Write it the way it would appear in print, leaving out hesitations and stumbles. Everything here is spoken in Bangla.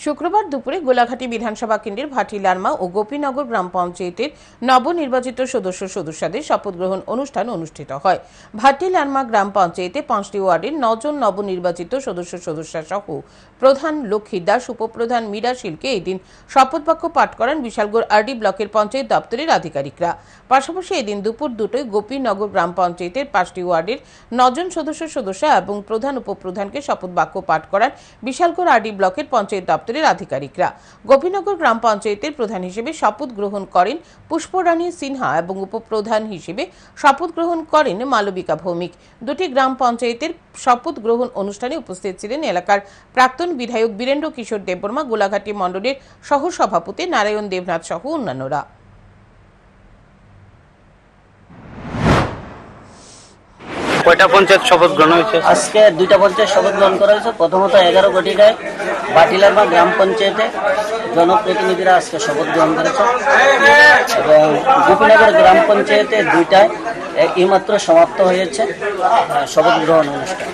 শুক্রবার দুপুরে গোলাঘাটি বিধানসভা কেন্দ্রের ভাটিলারমা ও গোপীনগর গ্রাম পঞ্চায়েতের নবনির্বাচিত সদস্যদের শপথ গ্রহণ অনুষ্ঠান অনুষ্ঠিত হয়। ভাটিলারমা গ্রাম পঞ্চায়েতে 5টি ওয়ার্ডের 9 জন নবনির্বাচিত সদস্য সহ প্রধান লক্ষ্মী দাস, উপপ্রধান মীরা শীলকে এদিন শপথ বাক্য পাঠ করান বিশালগড় আরডি ব্লকের পঞ্চায়েত দপ্তরের আধিকারিকরা। পাশাপাশি এদিন দুপুর 2টায় গোপীনগর গ্রাম পঞ্চায়েতের 5টি ওয়ার্ডের 9 জন সদস্য এবং প্রধান উপপ্রধানকে শপথ বাক্য পাঠ করান বিশালগড় আরডি ব্লকের পঞ্চায়েত দপ্তরের আধিকারিকরা। গোপীনগর গ্রাম পঞ্চায়েতের প্রধান হিসেবে শপথ গ্রহণ করেন পুষ্পরানী সিনহা এবং উপপ্রধান হিসেবে শপথ গ্রহণ করেন মালবিকা ভৌমিক। দুটি গ্রাম পঞ্চায়েতের শপথ গ্রহণ অনুষ্ঠানে উপস্থিত ছিলেন এলাকার প্রাক্তন বিধায়ক বীরেন্দ্র কিশোর দেববর্মা, গোলাঘাটি মণ্ডলের সহসভাপতি নারায়ণ দেবনাথ সহ অন্যান্যরা। কয়টা পঞ্চায়েত শপথ গ্রহণ হয়েছে? আজকে 2টা পঞ্চায়েত শপথ গ্রহণ করা হয়েছে। প্রথমত 11 ঘটিকায় ভাটিলারমা গ্রাম পঞ্চায়েতে জনপ্রতিনিধিরা আজকে শপথ গ্রহণ করেছে এবং গোপীনগর গ্রাম পঞ্চায়েতে 2টায় এইমাত্র সমাপ্ত হয়েছে শপথ গ্রহণ অনুষ্ঠান।